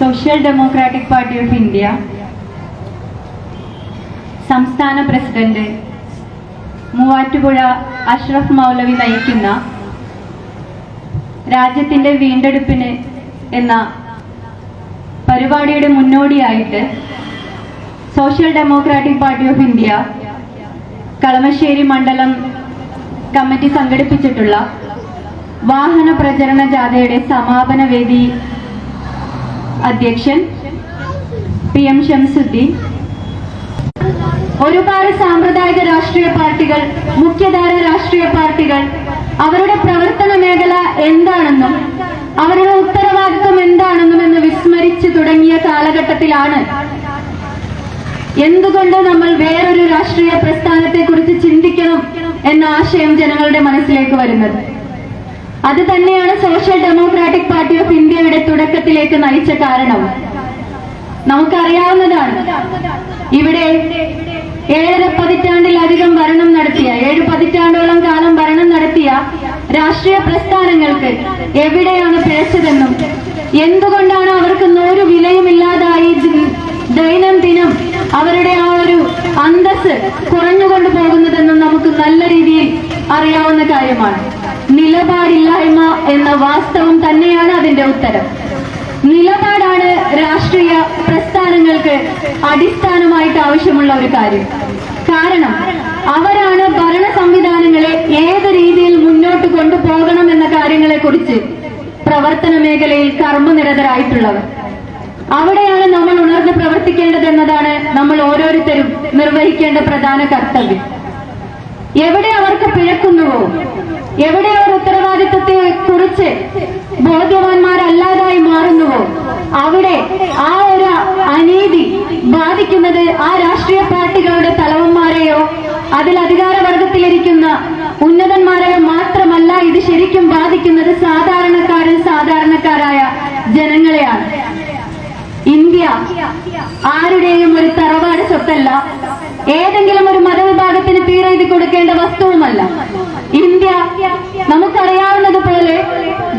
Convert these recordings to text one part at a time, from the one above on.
Social democratic party of India സംസ്ഥാന president Muvattupuzha Ashraf മൗലവി നയിക്കുന്ന രാജ്യത്തിന്റെ വീണ്ടെടുപ്പിന് എന്ന പരിപാടിയുടെ മുന്നോടിയായിട്ട് social democratic party of India Kalamassery മണ്ഡലം കമ്മിറ്റി സംഘടിപ്പിച്ചിട്ടുള്ള വാഹന പ്രചരണ ജാഥയുടെ സമാപന വേദി അധ്യക്ഷൻ PM ഷംസുദ്ദീൻ, ഒരുപാട് സാമ്പ്രദായിക രാഷ്ട്രീയ പാർട്ടികൾ, മുഖ്യധാര രാഷ്ട്രീയ പാർട്ടികൾ അവരുടെ പ്രവർത്തന മേഖല എന്താണെന്നും അവരുടെ ഉത്തരവാദിത്വം എന്താണെന്നും എന്ന് വിസ്മരിച്ചു തുടങ്ങിയ കാലഘട്ടത്തിലാണ് എന്തുകൊണ്ട് നമ്മൾ വേറൊരു രാഷ്ട്രീയ പ്രസ്ഥാനത്തെ കുറിച്ച് ചിന്തിക്കണം എന്ന ആശയം ജനങ്ങളുടെ മനസ്സിലേക്ക് വരുന്നത്. അത് തന്നെയാണ് സോഷ്യൽ ഡെമോക്രാറ്റിക് പാർട്ടി ഓഫ് ഇന്ത്യയുടെ തുടക്കത്തിലേക്ക് നയിച്ച കാരണം. നമുക്കറിയാവുന്നതാണ്, ഇവിടെ 7 പതിറ്റാണ്ടിലധികം ഭരണം നടത്തിയ, 7 പതിറ്റാണ്ടോളം കാലം ഭരണം നടത്തിയ രാഷ്ട്രീയ പ്രസ്ഥാനങ്ങൾക്ക് എവിടെയാണ് പിഴച്ചതെന്നും എന്തുകൊണ്ടാണ് അവർക്ക് ഒരു വിലയുമില്ലാതായി ദൈനംദിനം അവരുടെ ആ ഒരു അന്തസ് കുറഞ്ഞുകൊണ്ടു പോകുന്നതെന്നും നമുക്ക് നല്ല രീതിയിൽ അറിയാവുന്ന കാര്യമാണ്. നിലപാടില്ലായ്മ എന്ന വാസ്തവം തന്നെയാണ് അതിന്റെ ഉത്തരം. നിലപാടാണ് രാഷ്ട്രീയ പ്രസ്ഥാനങ്ങൾക്ക് അടിസ്ഥാനമായിട്ട് ആവശ്യമുള്ള ഒരു കാര്യം. കാരണം അവരാണ് ഭരണ സംവിധാനങ്ങളെ ഏത് രീതിയിൽ മുന്നോട്ട് കൊണ്ടുപോകണം എന്ന കാര്യങ്ങളെ കുറിച്ച് പ്രവർത്തന മേഖലയിൽ കർമ്മനിരതരായിട്ടുള്ളവർ. അവിടെയാണ് നമ്മൾ ഉണർന്ന് പ്രവർത്തിക്കേണ്ടതെന്നതാണ് നമ്മൾ ഓരോരുത്തരും നിർവഹിക്കേണ്ട പ്രധാന കർത്തവ്യം. എവിടെ അവർക്ക് പിഴക്കുന്നുവോ, എവിടെ അവർ ഉത്തരവാദിത്വത്തെ കുറിച്ച് ബോധ്യവാന്മാരല്ലാതായി മാറുന്നുവോ, അവിടെ ആ ഒരു അനീതി ബാധിക്കുന്നത് ആ രാഷ്ട്രീയ പാർട്ടികളുടെ തലവന്മാരെയോ അതിൽ അധികാരവർഗത്തിലിരിക്കുന്ന ഉന്നതന്മാരെയോ മാത്രമല്ല, ഇത് ശരിക്കും ബാധിക്കുന്നത് സാധാരണക്കാരായ ജനങ്ങളെയാണ്. ഇന്ത്യ ആരുടെയും ഒരു തറവാട് സ്വത്തല്ല, ഏതെങ്കിലും ഒരു മതവിഭാഗത്തിന് തീരെഴുതി കൊടുക്കേണ്ട വസ്തുവുമല്ല. ഇന്ത്യ നമുക്കറിയാവുന്നതുപോലെ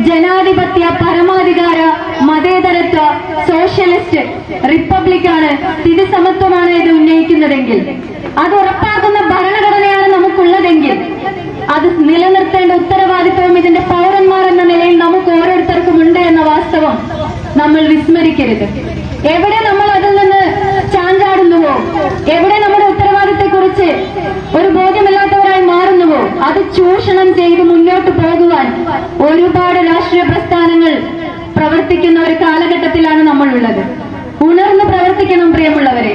ജനാധിപത്യ, പരമാധികാര, മതേതരത്വ, സോഷ്യലിസ്റ്റ് റിപ്പബ്ലിക്കാണ്, സ്ഥിതിസമത്വമാണ് ഇത് ഉന്നയിക്കുന്നതെങ്കിൽ, അത് ഉറപ്പാക്കുന്ന ഭരണഘടനയാണ് നമുക്കുള്ളതെങ്കിൽ, അത് നിലനിർത്തേണ്ട ഉത്തരവാദിത്വം ഇതിന്റെ പൗരന്മാർ എന്ന നിലയിൽ നമുക്ക് ഓരോരുത്തർക്കും ഉണ്ട് എന്ന വാസ്തവം നമ്മൾ വിസ്മരിക്കരുത്. എവിടെ നമ്മൾ അതിൽ നിന്ന് ചാഞ്ചാടുന്നുവോ, എവിടെ നമ്മുടെ ഉത്തരവാദിത്വത്തെക്കുറിച്ച് ഒരു ബോധ്യമില്ലാത്തവരായി മാറുന്നുവോ, അത് ചൂഷണം ചെയ്ത് മുന്നോട്ട് പോകുവാൻ ഒരുപാട് രാഷ്ട്രീയ പ്രസ്ഥാനങ്ങൾ പ്രവർത്തിക്കുന്ന ഒരു കാലഘട്ടത്തിലാണ് നമ്മളുള്ളത്. ഉണർന്ന് പ്രവർത്തിക്കണം പ്രിയമുള്ളവരെ.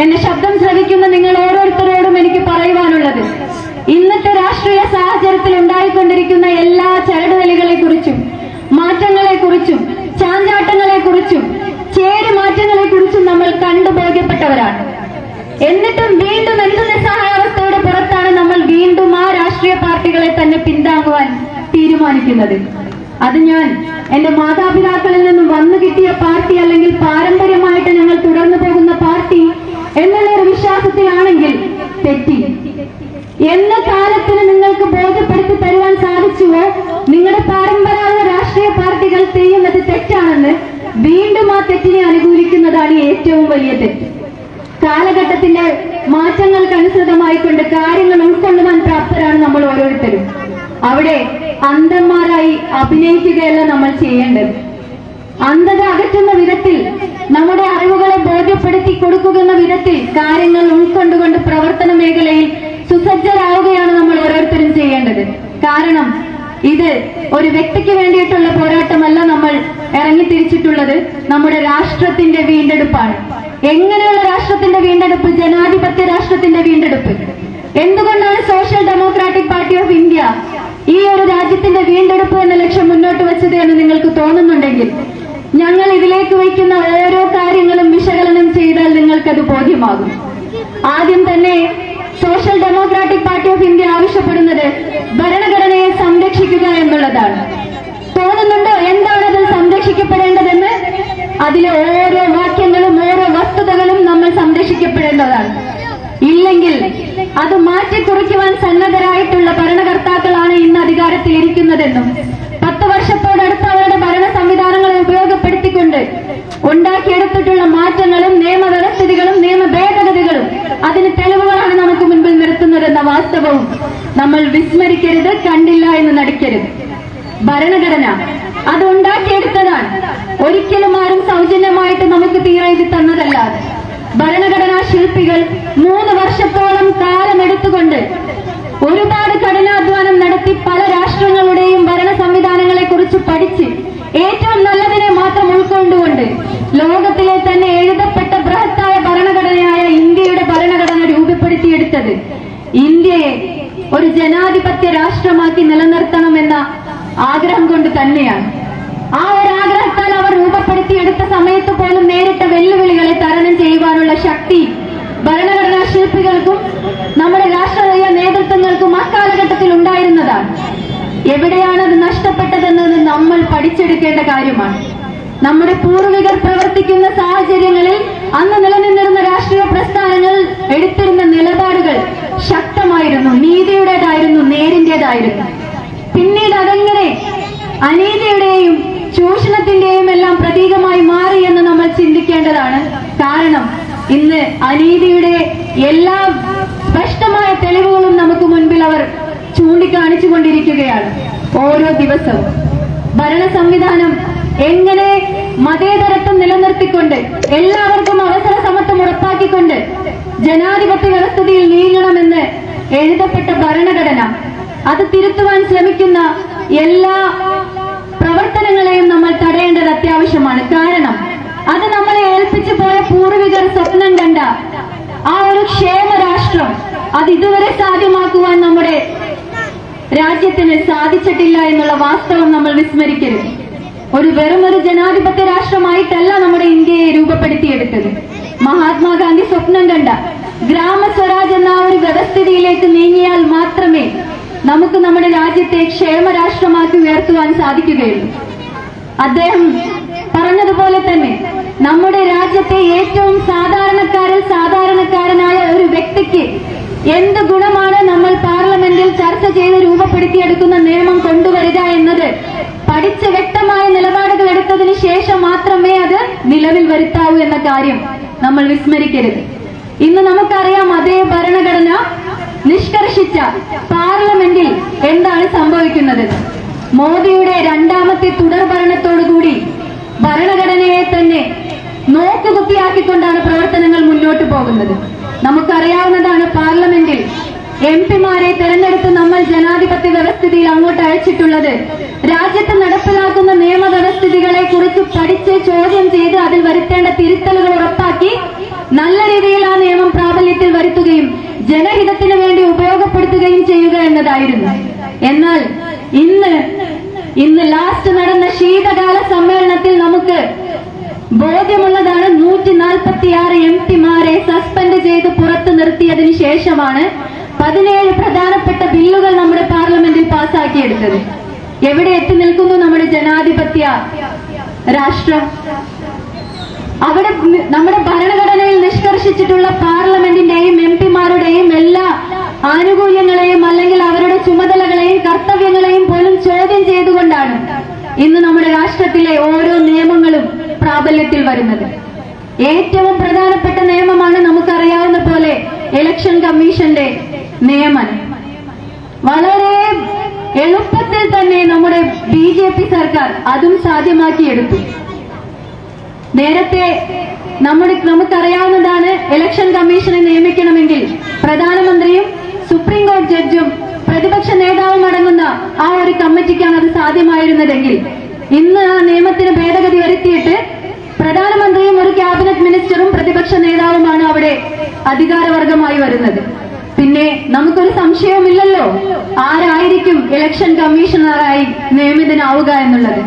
എന്റെ ശബ്ദം ശ്രവിക്കുന്ന നിങ്ങൾ ഓരോരുത്തരോടും എനിക്ക് പറയുവാനുള്ളത്, ഇന്നത്തെ രാഷ്ട്രീയ സാഹചര്യത്തിൽ ഉണ്ടായിക്കൊണ്ടിരിക്കുന്ന എല്ലാ ചരടുവലികളെ കുറിച്ചും, മാറ്റങ്ങളെ കുറിച്ചും, ചാഞ്ചാട്ടങ്ങളെ കുറിച്ചും, ചേരുമാറ്റങ്ങളെ കുറിച്ചും നമ്മൾ കണ്ടുബോധ്യപ്പെട്ടവരാണ്. എന്നിട്ടും വീണ്ടും എന്ത് നിസ്സഹായാവസ്ഥയുടെ പുറത്താണ് നമ്മൾ വീണ്ടും ആ രാഷ്ട്രീയ പാർട്ടികളെ തന്നെ പിന്താങ്ങുവാൻ തീരുമാനിക്കുന്നത്. അത് ഞാൻ എന്റെ മാതാപിതാക്കളിൽ നിന്നും വന്നു കിട്ടിയ പാർട്ടി അല്ലെങ്കിൽ പാരമ്പര്യമായിട്ട് ഞങ്ങൾ തുടർന്നു പോകുന്ന പാർട്ടി എന്നുള്ളൊരു വിശ്വാസത്തിലാണെങ്കിൽ തെറ്റി. എന്ന കാലത്തിന് നിങ്ങൾക്ക് ബോധ്യപ്പെടുത്തി തരുവാൻ സാധിച്ചുവോ നിങ്ങളുടെ പരമ്പരാഗത രാഷ്ട്രീയ പാർട്ടികൾ ചെയ്യുന്നത് തെറ്റാണെന്ന്, വീണ്ടും ആ തെറ്റിനെ അനുകൂലിക്കുന്നതാണ് ഏറ്റവും വലിയ തെറ്റ്. കാലഘട്ടത്തിന്റെ മാറ്റങ്ങൾക്കനുസൃതമായിക്കൊണ്ട് കാര്യങ്ങൾ ഉൾക്കൊള്ളുവാൻ പ്രാപ്തരാണ് നമ്മൾ ഓരോരുത്തരും. അവിടെ അന്ധന്മാരായി അഭിനയിക്കുകയല്ല നമ്മൾ ചെയ്യേണ്ടത്. അന്ധത അകറ്റുന്ന വിധത്തിൽ, നമ്മുടെ അറിവുകളെ ബോധ്യപ്പെടുത്തി കൊടുക്കുന്ന വിധത്തിൽ കാര്യങ്ങൾ ഉൾക്കൊണ്ടുകൊണ്ട് പ്രവർത്തന മേഖലയിൽ സുസജ്ജരാവുകയാണ് നമ്മൾ ഓരോരുത്തരും ചെയ്യേണ്ടത്. കാരണം ഇത് ഒരു വ്യക്തിക്ക് വേണ്ടിയിട്ടുള്ള പോരാട്ടമല്ല നമ്മൾ ഇറങ്ങിത്തിരിച്ചിട്ടുള്ളത്, നമ്മുടെ രാഷ്ട്രത്തിന്റെ വീണ്ടെടുപ്പാണ്. എങ്ങനെയുള്ള രാഷ്ട്രത്തിന്റെ വീണ്ടെടുപ്പ്? ജനാധിപത്യ രാഷ്ട്രത്തിന്റെ വീണ്ടെടുപ്പ്. എന്തുകൊണ്ടാണ് social democratic party of India ഈ ഒരു രാജ്യത്തിന്റെ വീണ്ടെടുപ്പ് എന്ന ലക്ഷ്യം മുന്നോട്ട് വെച്ചത് എന്ന് നിങ്ങൾക്ക് തോന്നുന്നുണ്ടെങ്കിൽ, ഞങ്ങൾ ഇതിലേക്ക് വയ്ക്കുന്ന ഓരോ കാര്യങ്ങളും വിശകലനം ചെയ്താൽ നിങ്ങൾക്കത് ബോധ്യമാകും. ആദ്യം തന്നെ social democratic party of India ആവശ്യപ്പെടുന്നത് ഭരണഘടനയെ സംരക്ഷിക്കുക എന്നുള്ളതാണ്. തോന്നുന്നുണ്ടോ എന്താണത് സംരക്ഷിക്കപ്പെടേണ്ടതെന്ന്? അതിലെ ഓരോ വാക്യങ്ങളും ഓരോ വസ്തുതകളും നമ്മൾ സംരക്ഷിക്കപ്പെടേണ്ടതാണ്. ഇല്ലെങ്കിൽ അത് മാറ്റിക്കുറിക്കുവാൻ സന്നദ്ധരായിട്ടുള്ള ഭരണകർത്താക്കളാണ് ഇന്ന് അധികാരത്തിൽ ഇരിക്കുന്നതെന്നും 10 വർഷത്തോടടുത്ത് അവരുടെ ഭരണ സംവിധാനങ്ങളെ ഉപയോഗപ്പെടുത്തിക്കൊണ്ട് മാറ്റങ്ങളും നിയമവ്യവസ്ഥിതികളും നിയമ ഭേദഗതികളും അതിന് തെളിവുകളാണ് നമുക്ക് മുൻപിൽ നിർത്തുന്നതെന്ന വാസ്തവവും നമ്മൾ വിസ്മരിക്കരുത്, കണ്ടില്ല എന്ന് നടിക്കരുത്. ഭരണഘടന അത് ഉണ്ടാക്കിയെടുത്തതാണ്. ഒരിക്കലും ആരും സൗജന്യമായിട്ട് നമുക്ക് തീരെഴുതി തന്നതല്ലാതെ ഭരണഘടനാ ശില്പികൾ 3 വർഷത്തോളം കാലമെടുത്തുകൊണ്ട് ഒരുപാട് കഠിനാധ്വാനം നടത്തി പല രാഷ്ട്രങ്ങളുടെയും ഭരണ സംവിധാനങ്ങളെ കുറിച്ച് പഠിച്ച് ഏറ്റവും നല്ലതിനെ മാത്രം ഉൾക്കൊണ്ടുകൊണ്ട് ലോകത്തിലെ തന്നെ എഴുതപ്പെട്ട ബൃഹത്തായ ഭരണഘടനയായ ഇന്ത്യയുടെ ഭരണഘടന രൂപപ്പെടുത്തിയെടുത്തത് ഇന്ത്യയെ ഒരു ജനാധിപത്യ രാഷ്ട്രമാക്കി നിലനിർത്തണമെന്ന ആഗ്രഹം കൊണ്ട് തന്നെയാണ്. ആ ഒരു ആഗ്രഹത്താൽ അവർ രൂപപ്പെടുത്തിയെടുത്ത സമയത്ത് പോലും നേരിട്ട വെല്ലുവിളികളെ തരണം ചെയ്യുവാനുള്ള ശക്തി ഭരണഘടനാ ശില്പികൾക്കും നമ്മുടെ രാഷ്ട്രീയ നേതൃത്വങ്ങൾക്കും അക്കാലഘട്ടത്തിൽ ഉണ്ടായിരുന്നതാണ്. എവിടെയാണ് അത് നഷ്ടപ്പെട്ടതെന്നത് നമ്മൾ പഠിച്ചെടുക്കേണ്ട കാര്യമാണ്. നമ്മുടെ പൂർവികർ പ്രവർത്തിക്കുന്ന സാഹചര്യങ്ങളിൽ അന്ന് നിലനിന്നിരുന്ന രാഷ്ട്രീയ പ്രസ്ഥാനങ്ങൾ എടുത്തിരുന്ന നിലപാടുകൾ ശക്തമായിരുന്നു, നീതിയുടേതായിരുന്നു, നേരിന്റേതായിരുന്നു. പിന്നീട് അതെങ്ങനെ അനീതിയുടെയും ചൂഷണത്തിന്റെയും എല്ലാം പ്രതീകമായി മാറി എന്ന് നമ്മൾ ചിന്തിക്കേണ്ടതാണ്. കാരണം ഇന്ന് അനീതിയുടെ എല്ലാ സ്പഷ്ടമായ തെളിവുകളും നമുക്ക് മുൻപിൽ അവർ ചൂണ്ടിക്കാണിച്ചുകൊണ്ടിരിക്കുകയാണ്. ഓരോ ദിവസവും ഭരണ സംവിധാനം എങ്ങനെ മതേതരത്വം നിലനിർത്തിക്കൊണ്ട് എല്ലാവർക്കും അവസര സമത്വം ഉറപ്പാക്കിക്കൊണ്ട് ജനാധിപത്യ വ്യവസ്ഥിതിയിൽ നീങ്ങണമെന്ന് എഴുതപ്പെട്ട ഭരണഘടന അത് തിരുത്തുവാൻ ശ്രമിക്കുന്ന എല്ലാ പ്രവർത്തനങ്ങളെയും നമ്മൾ തടയേണ്ടത് അത്യാവശ്യമാണ്. കാരണം അത് നമ്മളെ ഏൽപ്പിച്ചു പോയ പൂർവികർ സ്വപ്നം കണ്ട ആ ഒരു ക്ഷേമ രാഷ്ട്രം അത് ഇതുവരെ സാധ്യമാക്കുവാൻ നമ്മുടെ രാജ്യത്തിന് സാധിച്ചിട്ടില്ല എന്നുള്ള വാസ്തവം നമ്മൾ വിസ്മരിക്കരുത്. വെറുമൊരു ജനാധിപത്യ രാഷ്ട്രമായിട്ടല്ല നമ്മുടെ ഇന്ത്യയെ രൂപപ്പെടുത്തിയെടുത്തത്. മഹാത്മാഗാന്ധി സ്വപ്നം കണ്ട ഗ്രാമസ്വരാജ് എന്ന ഒരു വ്യവസ്ഥിതിയിലേക്ക് നീങ്ങിയാൽ മാത്രമേ നമുക്ക് നമ്മുടെ രാജ്യത്തെ ക്ഷേമരാഷ്ട്രമാക്കി ഉയർത്തുവാൻ സാധിക്കുകയുള്ളൂ. അദ്ദേഹം പറഞ്ഞതുപോലെ തന്നെ നമ്മുടെ രാജ്യത്തെ ഏറ്റവും സാധാരണക്കാരനായ ഒരു വ്യക്തിക്ക് എന്ത് ഗുണമാണ് നമ്മൾ പാർലമെന്റിൽ ചർച്ച ചെയ്ത് രൂപപ്പെടുത്തിയെടുക്കുന്ന നിയമം കൊണ്ടുവരിക എന്നത് പഠിച്ച് വ്യക്തമായ നിലപാടുകൾ എടുത്തതിന് ശേഷം മാത്രമേ അത് നിലവിൽ വരുത്താവൂ എന്ന കാര്യം നമ്മൾ വിസ്മരിക്കരുത്. ഇന്ന് നമുക്കറിയാം, അതേ ഭരണഘടന നിഷ്കർഷിച്ച പാർലമെന്റിൽ എന്താണ് സംഭവിക്കുന്നത്. മോദിയുടെ 2ാമത്തെ തുടർ ഭരണത്തോടുകൂടി ഭരണഘടനയെ തന്നെ നോക്കുകുത്തിയാക്കിക്കൊണ്ടാണ് പ്രവർത്തനങ്ങൾ മുന്നോട്ട് പോകുന്നത്. നമുക്കറിയാവുന്നതാണ്, പാർലമെന്റിൽ എംപിമാരെ തെരഞ്ഞെടുത്ത് നമ്മൾ ജനാധിപത്യ വ്യവസ്ഥിതിയിൽ അങ്ങോട്ട് അയച്ചിട്ടുള്ളത് രാജ്യത്ത് നടപ്പിലാക്കുന്ന നിയമവ്യവസ്ഥിതികളെ കുറിച്ച് പഠിച്ച് ചോദ്യം ചെയ്ത് അതിൽ വരുത്തേണ്ട തിരുത്തലുകൾ ഉറപ്പാക്കി നല്ല രീതിയിൽ ആ നിയമം പ്രാബല്യത്തിൽ വരുത്തുകയും ജനഹിതത്തിന് വേണ്ടി ഉപയോഗപ്പെടുത്തുകയും ചെയ്യുക എന്നതായിരുന്നു. എന്നാൽ ഇന്ന് ലാസ്റ്റ് നടന്ന ശീതകാല സമ്മേളനത്തിൽ നമുക്ക് ബോധ്യമുള്ളതാണ്, 146 എംപിമാരെ സസ്പെൻഡ് ചെയ്ത് പുറത്തു നിർത്തിയതിനു ശേഷമാണ് 17 പ്രധാനപ്പെട്ട ബില്ലുകൾ നമ്മുടെ പാർലമെന്റിൽ പാസാക്കിയെടുത്തത്. എവിടെ എത്തി നിൽക്കുന്നു നമ്മുടെ ജനാധിപത്യ രാഷ്ട്രം? അവിടെ നമ്മുടെ ഭരണഘടനയിൽ നിഷ്കർഷിച്ചിട്ടുള്ള പാർലമെന്റിന്റെയും എംപിമാരുടെയും എല്ലാ ആനുകൂല്യങ്ങളെയും അല്ലെങ്കിൽ അവരുടെ ചുമതലകളെയും കർത്തവ്യങ്ങളെയും പോലും ചോദ്യം ചെയ്തുകൊണ്ടാണ് ഇന്ന് നമ്മുടെ രാഷ്ട്രത്തിലെ ഓരോ നിയമങ്ങളും പ്രാബല്യത്തിൽ വരുന്നത്. ഏറ്റവും പ്രധാനപ്പെട്ട നിയമമാണ് നമുക്കറിയാവുന്ന പോലെ ഇലക്ഷൻ കമ്മീഷന്റെ നിയമനം. വളരെ എളുപ്പത്തിൽ തന്നെ നമ്മുടെ BJP സർക്കാർ അതും സാധ്യമാക്കിയെടുത്തു. നേരത്തെ നമുക്കറിയാവുന്നതാണ്, ഇലക്ഷൻ കമ്മീഷനെ നിയമിക്കണമെങ്കിൽ പ്രധാനമന്ത്രിയും സുപ്രീം കോടതി ജഡ്ജും പ്രതിപക്ഷ നേതാവും അടങ്ങുന്ന ആ ഒരു കമ്മിറ്റിക്കാണ് അത് സാധ്യമായിരുന്നതെങ്കിൽ ഇന്ന് ആ നിയമത്തിന് ഭേദഗതി വരുത്തിയിട്ട് പ്രധാനമന്ത്രിയും ഒരു ക്യാബിനറ്റ് മിനിസ്റ്ററും പ്രതിപക്ഷ നേതാവുമാണ് അവിടെ അധികാരവർഗമായി വരുന്നത്. പിന്നെ നമുക്കൊരു സംശയവുമില്ലല്ലോ ആരായിരിക്കും ഇലക്ഷൻ കമ്മീഷണറായി നിയമിതനാവുക എന്നുള്ളത്.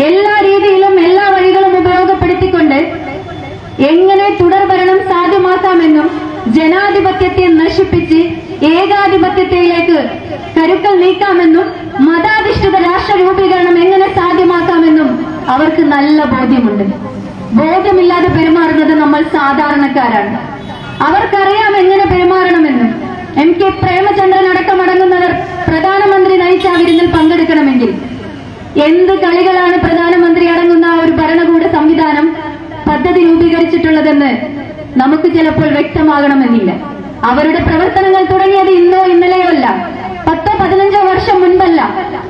എല്ലാ രീതിയിലും എല്ലാ വഴികളും ഉപയോഗപ്പെടുത്തിക്കൊണ്ട് എങ്ങനെ തുടർഭരണം സാധ്യമാക്കാമെന്നും ജനാധിപത്യത്തെ നശിപ്പിച്ച് ഏകാധിപത്യത്തിലേക്ക് കരുക്കൾ നീക്കാമെന്നും മതാധിഷ്ഠിത രാഷ്ട്ര രൂപീകരണം എങ്ങനെ സാധ്യമാക്കാമെന്നും അവർക്ക് നല്ല ബോധ്യമുണ്ട്. ബോധ്യമില്ലാതെ പെരുമാറുന്നത് നമ്മൾ സാധാരണക്കാരാണ്. അവർക്കറിയാം എങ്ങനെ പെരുമാറണമെന്നും. MK പ്രേമചന്ദ്രൻ അടക്കമടങ്ങുന്നവർ പ്രധാനമന്ത്രി നയിച്ച വിരുന്നിൽ പങ്കെടുക്കണമെങ്കിൽ എന്ത് കളികളാണ് പ്രധാനമന്ത്രി അടങ്ങുന്ന ഒരു ഭരണകൂട സംവിധാനം പദ്ധതി രൂപീകരിക്കുന്നത് സ്വീകരിച്ചിട്ടുള്ളതെന്ന് നമുക്ക് ചിലപ്പോൾ വ്യക്തമാകണമെന്നില്ല. അവരുടെ പ്രവർത്തനങ്ങൾ തുടങ്ങിയത് ഇന്നോ ഇന്നലെയോ അല്ല, 10-15 വർഷം മുൻപല്ല.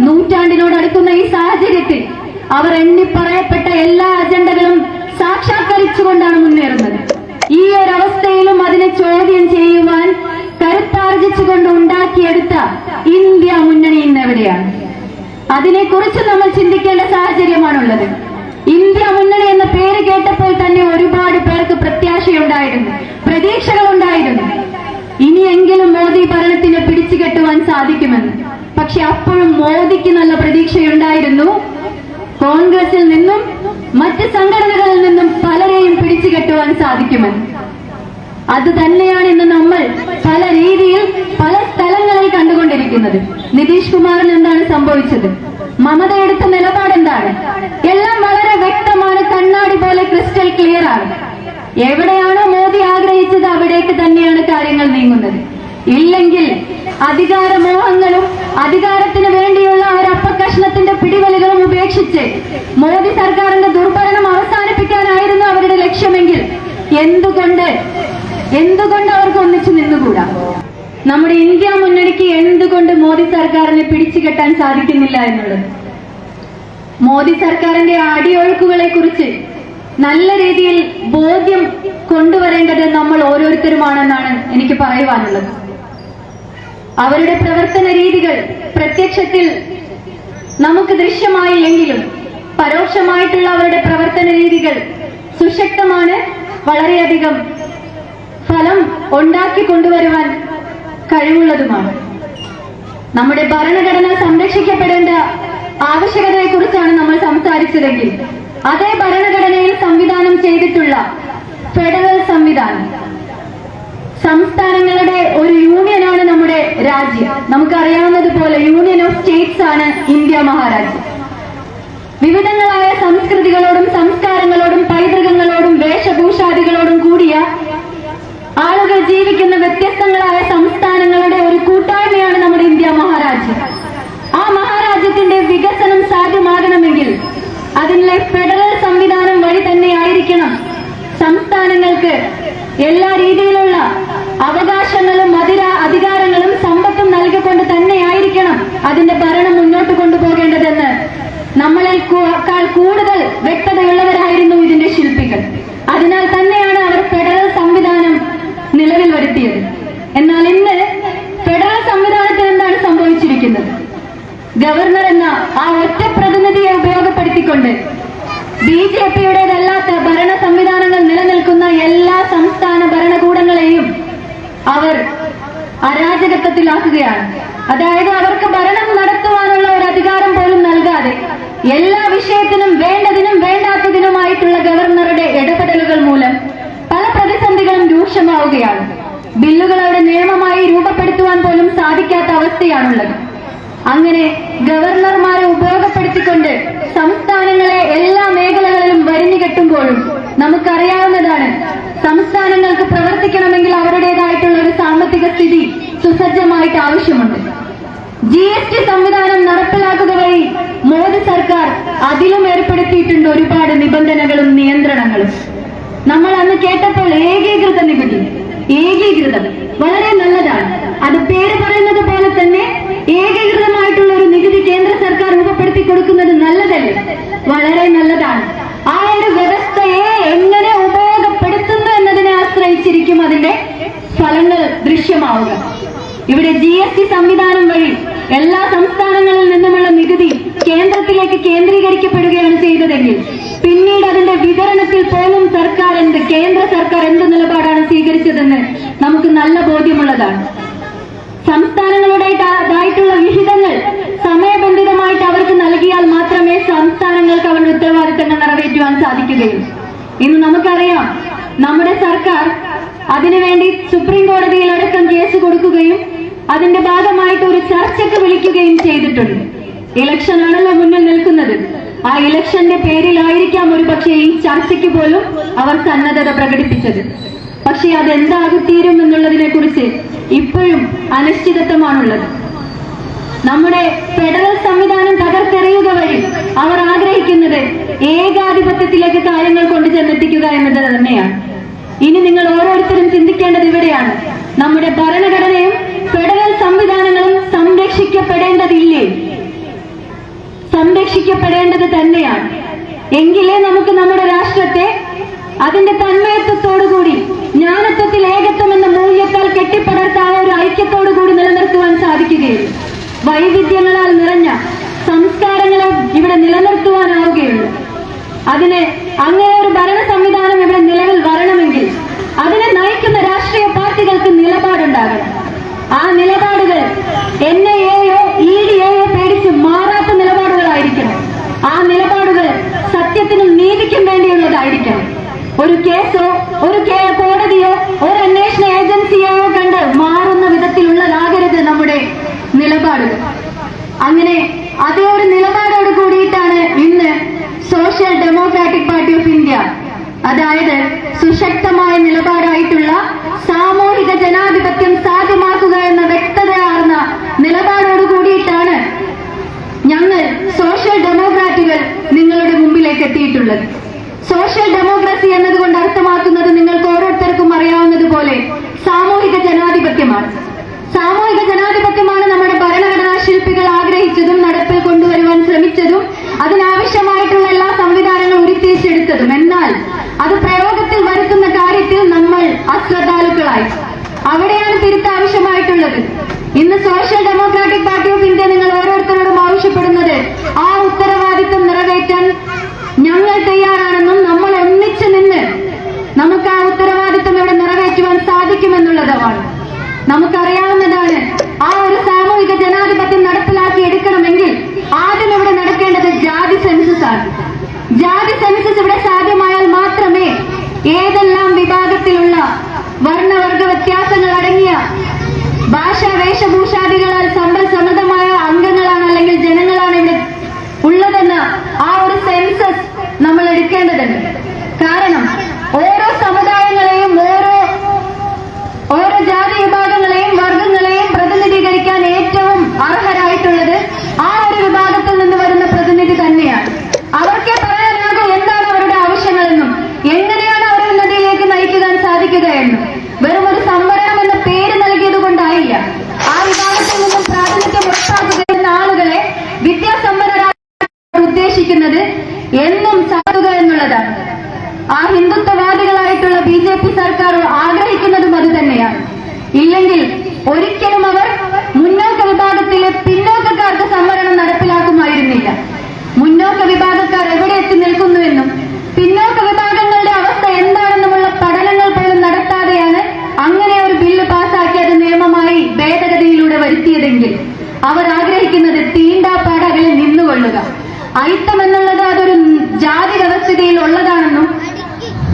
നൂറ്റാണ്ടിനോടടുക്കുന്ന ഈ സാഹചര്യത്തിൽ അവർ എണ്ണിപ്പറയപ്പെട്ട എല്ലാ അജണ്ടകളും സാക്ഷാത്കരിച്ചുകൊണ്ടാണ് മുന്നേറുന്നത്. ഈ ഒരു അവസ്ഥയിലും അതിനെ ചോദ്യം ചെയ്യുവാൻ കരുത്താർജിച്ചുകൊണ്ട് ഉണ്ടാക്കിയെടുത്ത ഇന്ത്യ മുന്നണി ഇന്നെവിടെയാണ്? അതിനെക്കുറിച്ച് നമ്മൾ ചിന്തിക്കേണ്ട സാഹചര്യമാണുള്ളത്. ഇന്ത്യ മുന്നണി എന്ന പേര് കേട്ടപ്പോൾ തന്നെ ഒരുപാട് പേർക്ക് പ്രത്യാശയുണ്ടായിരുന്നു, പ്രതീക്ഷകളുണ്ടായിരുന്നു. ഇനിയെങ്കിലും മോദി ഭരണത്തിനെ പിടിച്ചുകെട്ടുവാൻ സാധിക്കുമെന്ന്. പക്ഷെ അപ്പോഴും മോദിക്ക് നല്ല പ്രതീക്ഷയുണ്ടായിരുന്നു. കോൺഗ്രസിൽ നിന്നും മറ്റ് സംഘടനകളിൽ നിന്നും പലരെയും പിടിച്ചുകെട്ടുവാൻ സാധിക്കുമെന്ന്. അത് തന്നെയാണ് ഇന്ന് നമ്മൾ പല രീതിയിൽ പല സ്ഥലങ്ങളിൽ കണ്ടുകൊണ്ടിരിക്കുന്നത്. നിതീഷ് കുമാറിന് എന്താണ് സംഭവിച്ചത്? മമത എടുത്ത നിലപാട് എന്താണ്? എല്ലാം വളരെ വ്യക്തമാണ്, കണ്ണാടി പോലെ ക്രിസ്റ്റൽ ക്ലിയർ ആണ്. എവിടെയാണോ മോദി ആഗ്രഹിച്ചത് അവിടേക്ക് തന്നെയാണ് കാര്യങ്ങൾ നീങ്ങുന്നത്. ഇല്ലെങ്കിൽ അധികാരമോഹങ്ങളും അധികാരത്തിന് വേണ്ടിയുള്ള ഒരു അപ്പക്കഷ്ണത്തിന്റെ പിടിവലികളും ഉപേക്ഷിച്ച് മോദി സർക്കാരിന്റെ ദുർഭരണം അവസാനിപ്പിക്കാനായിരുന്നു അവരുടെ ലക്ഷ്യമെങ്കിൽ എന്തുകൊണ്ട് അവർക്ക് ഒന്നിച്ചു നിന്നുകൂടാ? നമ്മുടെ ഇന്ത്യ മുന്നണിക്ക് എന്തുകൊണ്ട് മോദി സർക്കാരിനെ പിടിച്ചുകെട്ടാൻ സാധിക്കുന്നില്ല എന്നുള്ളത്. മോദി സർക്കാരിന്റെ അടിയൊഴുക്കുകളെ കുറിച്ച് നല്ല രീതിയിൽ ബോധ്യം കൊണ്ടുവരേണ്ടത് നമ്മൾ ഓരോരുത്തരുമാണെന്നാണ് എനിക്ക് പറയുവാനുള്ളത്. അവരുടെ പ്രവർത്തന രീതികൾ പ്രത്യക്ഷത്തിൽ നമുക്ക് ദൃശ്യമായില്ലെങ്കിലും പരോക്ഷമായിട്ടുള്ള അവരുടെ പ്രവർത്തന രീതികൾ സുശക്തമാണ്, വളരെയധികം ഫലം ഉണ്ടാക്കി കൊണ്ടുവരുവാൻ കഴിവുള്ളതുമാണ്. നമ്മുടെ ഭരണഘടന സംരക്ഷിക്കപ്പെടേണ്ട ആവശ്യകതയെക്കുറിച്ചാണ് നമ്മൾ സംസാരിച്ചതെങ്കിൽ അതേ ഭരണഘടനയിൽ സംവിധാനം ചെയ്തിട്ടുള്ള ഫെഡറൽ സംവിധാനം, സംസ്ഥാനങ്ങളുടെ ഒരു യൂണിയനാണ് നമ്മുടെ രാജ്യം. നമുക്കറിയാവുന്നതുപോലെ യൂണിയൻ ഓഫ് സ്റ്റേറ്റ്സ് ആണ് ഇന്ത്യ മഹാരാജ്യം. വിവിധങ്ങളായ സംസ്കൃതികളോടും സംസ്കാരങ്ങളോടും പൈതൃകങ്ങളോടും വേഷഭൂഷാദികളോടും കൂടിയ ആളുകൾ ജീവിക്കുന്ന വ്യത്യസ്തങ്ങളായ സംസ്ഥാനങ്ങളുടെ ഒരു കൂട്ടായ്മയാണ് നമ്മുടെ ഇന്ത്യ മഹാരാജ്യം. ആ മഹാരാജ്യത്തിന്റെ വികസനം സാധ്യമാകണമെങ്കിൽ അതിലെ ഫെഡറൽ സംവിധാനം വഴി തന്നെയായിരിക്കണം സംസ്ഥാനങ്ങൾക്ക് എല്ലാ രീതിയിലുള്ള അവകാശങ്ങളും അധികാരങ്ങളും സമ്പത്തും നൽകിക്കൊണ്ട് തന്നെയായിരിക്കണം അതിന്റെ ഭരണം മുന്നോട്ട് കൊണ്ടുപോകേണ്ടതെന്ന് നമ്മളെക്കാൾ കൂടുതൽ വ്യക്തതയുള്ളവരായിരുന്നു ഇതിന്റെ ശില്പികൾ. അതിനാൽ തന്നെയാണ് അവർ ഫെഡറൽ സംവിധാനം നിലവിൽ വരുത്തിയത്. എന്നാൽ ഇന്ന് ഫെഡറൽ സംവിധാനത്തിൽ എന്താണ് സംഭവിച്ചിരിക്കുന്നത്? ഗവർണർ എന്ന ആ ഒറ്റ പ്രതിനിധിയെ ഉപയോഗപ്പെടുത്തിക്കൊണ്ട് BJP-യുടേതല്ലാത്ത ഭരണ സംവിധാനങ്ങൾ നിലനിൽക്കുന്ന എല്ലാ സംസ്ഥാന ഭരണകൂടങ്ങളെയും അവർ അരാജകത്വത്തിലാക്കുകയാണ്. അതായത് അവർക്ക് ഭരണം നടത്തുവാനുള്ള ഒരു അധികാരം പോലും നൽകാതെ എല്ലാ വിഷയത്തിനും വേണ്ടതിനും വേണ്ടാത്തതിനുമായിട്ടുള്ള ഗവർണറുടെ ഇടപെടലുകൾ മൂലം പല പ്രതിസന്ധികളും രൂക്ഷമാവുകയാണ്. ബില്ലുകളുടെ നിയമമായി രൂപപ്പെടുത്തുവാൻ പോലും സാധിക്കാത്ത അവസ്ഥയാണുള്ളത്. അങ്ങനെ ഗവർണർമാരെ ഉപയോഗപ്പെടുത്തിക്കൊണ്ട് സംസ്ഥാനങ്ങളെ എല്ലാ മേഖലകളിലും വരിഞ്ഞുകെട്ടുമ്പോഴും നമുക്കറിയാവുന്നതാണ്, സംസ്ഥാനങ്ങൾക്ക് പ്രവർത്തിക്കണമെങ്കിൽ അവരുടേതായിട്ടുള്ള ഒരു സാമ്പത്തിക സ്ഥിതി സുസജ്ജമായിട്ട് ആവശ്യമുണ്ട്. GST സംവിധാനം നടപ്പിലാക്കുക വഴി മോദി സർക്കാർ അതിലും ഏർപ്പെടുത്തിയിട്ടുണ്ട് ഒരുപാട് നിബന്ധനകളും നിയന്ത്രണങ്ങളും. നമ്മൾ അന്ന് കേട്ടപ്പോൾ ഏകീകൃത നികുതി, ഏകീകൃതം വളരെ നല്ലതാണ്. അത് പേര് പറയുന്നത് പോലെ തന്നെ ഏകീകൃതമായിട്ടുള്ള ഒരു നികുതി കേന്ദ്ര സർക്കാർ രൂപപ്പെടുത്തി കൊടുക്കുന്നത് നല്ലതല്ലേ? വളരെ നല്ലതാണ്. ആ ഒരു വ്യവസ്ഥയെ എങ്ങനെ ഉപയോഗപ്പെടുത്തുന്നു എന്നതിനെ ആശ്രയിച്ചിരിക്കും അതിന്റെ ഫലങ്ങൾ ദൃശ്യമാവുക. ഇവിടെ GST സംവിധാനം വഴി എല്ലാ സംസ്ഥാനങ്ങളിൽ നിന്നുമുള്ള നികുതി കേന്ദ്രത്തിലേക്ക് കേന്ദ്രീകരിക്കപ്പെടുകയാണ് ചെയ്തതെങ്കിൽ പിന്നീട് അതിന്റെ വിതരണത്തിൽ പോലും കേന്ദ്ര സർക്കാർ എന്ത് നിലപാടാണ് സ്വീകരിച്ചതെന്ന് നമുക്ക് നല്ല ബോധ്യമുള്ളതാണ്. സംസ്ഥാനങ്ങളുടേതായിട്ടുള്ള വിഹിതങ്ങൾ സമയബന്ധിതമായിട്ട് അവർക്ക് നൽകിയാൽ മാത്രമേ സംസ്ഥാനങ്ങൾക്ക് അവരുടെ ഉത്തരവാദിത്തങ്ങൾ നിറവേറ്റുവാൻ സാധിക്കുകയുള്ളൂ. ഇന്ന് നമുക്കറിയാം, നമ്മുടെ സർക്കാർ അതിനുവേണ്ടി സുപ്രീം കോടതിയിൽ അടക്കം കേസ് കൊടുക്കുകയും അതിന്റെ ഭാഗമായിട്ട് ഒരു ചർച്ചയ്ക്ക് വിളിക്കുകയും ചെയ്തിട്ടുണ്ട്. ഇലക്ഷൻ ആണല്ലോ മുന്നിൽ നിൽക്കുന്നത്. ആ ഇലക്ഷന്റെ പേരിലായിരിക്കാം ഒരുപക്ഷെ ഈ ചർച്ചയ്ക്ക് പോലും അവർ സന്നദ്ധത പ്രകടിപ്പിച്ചത്. പക്ഷെ അതെന്താകുത്തീരും എന്നുള്ളതിനെ കുറിച്ച് ഇപ്പോഴും അനിശ്ചിതത്വമാണുള്ളത്. നമ്മുടെ ഫെഡറൽ സംവിധാനം തകർത്തെറിയുക വഴി അവർ ആഗ്രഹിക്കുന്നത് ഏകാധിപത്യത്തിലേക്ക് കാര്യങ്ങൾ കൊണ്ടുചെന്നെത്തിക്കുക സംരക്ഷിക്കുക എന്നത് തന്നെയാണ്. ഇനി നിങ്ങൾ ഓരോരുത്തരും ചിന്തിക്കേണ്ടത് ഇവിടെയാണ്. നമ്മുടെ ഭരണഘടനയും ഫെഡറൽ സംവിധാനങ്ങളും സംരക്ഷിക്കപ്പെടേണ്ടതില്ലേ? സംരക്ഷിക്കപ്പെടേണ്ടത് തന്നെയാണ്. എങ്കിലേ നമുക്ക് നമ്മുടെ രാഷ്ട്രത്തെ അതിന്റെ തന്മയത്വത്തോടുകൂടി ജ്ഞാനത്വത്തിൽ ഏകത്വം എന്ന മൂല്യത്താൽ കെട്ടിപ്പടർത്തായ ഒരു ഐക്യത്തോടുകൂടി നിലനിർത്തുവാൻ സാധിക്കുകയുള്ളൂ. വൈവിധ്യങ്ങളാൽ നിറഞ്ഞ സംസ്കാരങ്ങളെ ഇവിടെ നിലനിർത്തുവാനാവുകയുള്ളൂ. അതിന് അങ്ങനെ ഒരു ഭരണ സംവിധാനം ഇവിടെ നിലവിൽ വരണമെങ്കിൽ അതിനെ നയിക്കുന്ന രാഷ്ട്രീയ പാർട്ടികൾക്ക് നിലപാടുണ്ടാകണം. ആ നിലപാടുകൾ NIA-യോ ED-യെയോ പേടിച്ച് മാറാത്ത നിലപാടുകളായിരിക്കണം. ആ നിലപാടുകൾ സത്യത്തിനും നീതിക്കും വേണ്ടിയുള്ളതായിരിക്കണം. ഒരു കേസോ ഒരു കോടതിയോ ഒരു അന്വേഷണ ഏജൻസിയോ കണ്ട് മാറുന്ന വിധത്തിലുള്ളതാകരുത് നമ്മുടെ നിലപാടുകൾ. അങ്ങനെ അതേ ഒരു നിലപാടോട് കൂടിയിട്ടാണ് ഇന്ന് social democratic party of India, അതായത് സുശക്തമായ നിലപാടായിട്ടുള്ള സാമൂഹിക ജനാധിപത്യം സാധ്യമാക്കുക എന്ന വ്യക്തതയാർന്ന നിലപാടോട് കൂടിയിട്ടാണ് ഞങ്ങൾ സോഷ്യൽ ഡെമോക്രാറ്റുകൾ നിങ്ങളുടെ മുമ്പിലേക്ക് എത്തിയിട്ടുള്ളത്. സോഷ്യൽ ഡെമോക്രസി എന്നതുകൊണ്ട് അർത്ഥമാക്കുന്നത് നിങ്ങൾക്ക് ഓരോരുത്തർക്കും അറിയാവുന്നതുപോലെ സാമൂഹിക ജനാധിപത്യമാണ്. സാമൂഹിക ജനാധിപത്യമാണ് നമ്മുടെ ഭരണഘടനാ ശില്പികൾ ആഗ്രഹിച്ചതും നടപ്പിൽ കൊണ്ടുവരുവാൻ ശ്രമിച്ചതും അതിനാവശ്യമായിട്ടുള്ള എല്ലാ സംവിധാനങ്ങളും ഉരുത്തിരിച്ചെടുത്തതും. എന്നാൽ അത് പ്രയോഗത്തിൽ വരുത്തുന്ന കാര്യത്തിൽ നമ്മൾ അശ്രദ്ധാലുക്കളായി. അവിടെയാണ് തിരുത്താവശ്യമായിട്ടുള്ളത്. ഇന്ന് social democratic party of India നിങ്ങൾ ഓരോരുത്തരോടും ആവശ്യപ്പെടുന്നത് ആ ഉത്തരവാദിത്വം നിറവേറ്റാൻ ഞങ്ങൾ തയ്യാറാണെന്നും നമ്മൾ ഒന്നിച്ചു നിന്ന് നമുക്ക് ആ ഉത്തരവാദിത്വം ഇവിടെ നിറവേറ്റുവാൻ സാധിക്കുമെന്നുള്ളതാണ്. നമുക്കറിയാവുന്നതാണ്, ആ ഒരു സാമൂഹിക ജനാധിപത്യം നടപ്പിലാക്കി എടുക്കണമെങ്കിൽ ആദ്യം ഇവിടെ നടക്കേണ്ടത് ജാതി സെൻസസ് ആണ്. ജാതി സെൻസസ് ഇവിടെ സാധ്യമായാൽ മാത്രമേ ഏതെല്ലാം വിഭാഗത്തിലുള്ള വർണ്ണവർഗ വ്യത്യാസങ്ങൾ അടങ്ങിയ ഭാഷാ വേഷഭൂഷാദികളാൽ സമ്പൽ സമൃദ്ധമായ അംഗങ്ങളാണ് അല്ലെങ്കിൽ ജനങ്ങളാണ് ഇവിടെ ഉള്ളതെന്ന് ആ ഒരു സെൻസസ് നമ്മൾ എടുക്കേണ്ടതുണ്ട്. കാരണം ഓരോ സമുദായങ്ങളെയും ഓരോ ജാതി വിഭാഗങ്ങളെയും വർഗങ്ങളെയും പ്രതിനിധീകരിക്കാൻ ഏറ്റവും അർഹരായിട്ടുള്ളത് ആ ഒരു വിഭാഗത്തിൽ നിന്ന് വരുന്ന പ്രതിനിധി തന്നെയാണ്. അവർക്കേ പറയാനാകും എന്താണ് അവരുടെ ആവശ്യങ്ങളെന്നും എങ്ങനെയാണ് അവർ ഉന്നതിയിലേക്ക് നയിക്കാൻ സാധിക്കുക എന്നും. വെറും ഒരു സംവരണം എന്ന പേര് നൽകിയത് കൊണ്ടായില്ല. ആ വിഭാഗത്തിൽ നിന്നും പ്രാതിനിധ്യം ഉറപ്പാക്കുക എന്ന ആളുകളെ വിദ്യാസമ്പന്നരാണ് ഉദ്ദേശിക്കുന്നത് എന്നും സാധുക എന്നുള്ളതാണ്. ആ ഹിന്ദുത്വവാദികളായിട്ടുള്ള BJP സർക്കാർ ആഗ്രഹിക്കുന്നതും അത് തന്നെയാണ്. ഇല്ലെങ്കിൽ ഒരിക്കലും അവർ മുന്നോക്ക വിഭാഗത്തിലെ പിന്നോക്കക്കാർക്ക് സംവരണം നടപ്പിലാക്കുമായിരുന്നില്ല. മുന്നോക്ക വിഭാഗക്കാർ എവിടെ എത്തി നിൽക്കുന്നുവെന്നും പിന്നോക്ക വിഭാഗങ്ങളുടെ അവസ്ഥ എന്താണെന്നുമുള്ള പഠനങ്ങൾ പോലും നടത്താതെയാണ് അങ്ങനെ ഒരു ബില്ല് പാസാക്കി അത് നിയമമായി ഭേദഗതിയിലൂടെ വരുത്തിയതെങ്കിൽ അവർ ആഗ്രഹിക്കുന്നത് തീണ്ടാപ്പാടകളിൽ നിന്നുകൊള്ളുക. അയിത്തം എന്നുള്ളത് അതൊരു ജാതി വ്യവസ്ഥിതിയിൽ ഉള്ളതാണെന്നും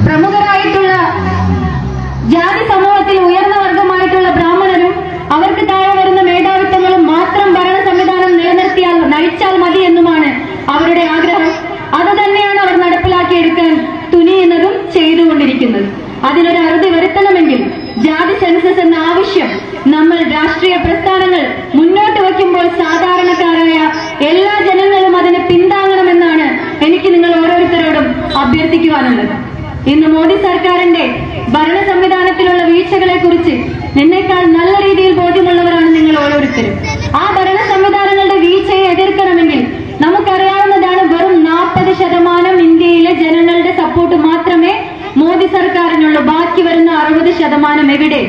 പ്രമുഖരായിട്ടുള്ള ജാതി സമൂഹത്തിൽ ഉയർന്ന വർഗമായിട്ടുള്ള ബ്രാഹ്മണരും അവർക്ക് താഴെ വരുന്ന മേധാവിത്വങ്ങളും മാത്രം ഭരണ സംവിധാനം നിലനിർത്തിയാൽ നയിച്ചാൽ മതി എന്നുമാണ് അവരുടെ ആഗ്രഹം. അത് തന്നെയാണ് അവർ നടപ്പിലാക്കിയെടുക്കാൻ തുനിയുന്നതും ചെയ്തുകൊണ്ടിരിക്കുന്നത്. അതിനൊരു അറുതി വരുത്തണമെങ്കിൽ ജാതി സെൻസസ് എന്ന ആവശ്യം നമ്മൾ രാഷ്ട്രീയ പ്രസ്ഥാനങ്ങൾ മുന്നോട്ട് വയ്ക്കുമ്പോൾ സാധാരണക്കാരായ എല്ലാ ജനങ്ങളും അതിനെ പിന്താങ്ങണമെന്നാണ് എനിക്ക് നിങ്ങൾ ഓരോരുത്തരോടും അഭ്യർത്ഥിക്കുവാനുള്ളത്. ഇന്ന് മോദി സർക്കാരിന്റെ ഭരണ സംവിധാനത്തിലുള്ള വീഴ്ചകളെ കുറിച്ച് നിന്നേക്കാൾ നല്ല രീതിയിൽ ബോധ്യമുള്ളവരാണ് നിങ്ങൾ ഓരോരുത്തരും. ആ ഭരണ സംവിധാനങ്ങളുടെ വീഴ്ചയെ എതിർക്കണമെങ്കിൽ നമുക്കറിയാവുന്നതാണ്, വെറും 40% ഇന്ത്യയിലെ ജനങ്ങളുടെ സപ്പോർട്ട് മാത്രമേ മോദി സർക്കാരിനുള്ളൂ. ബാക്കി വരുന്ന 60% എവിടെ?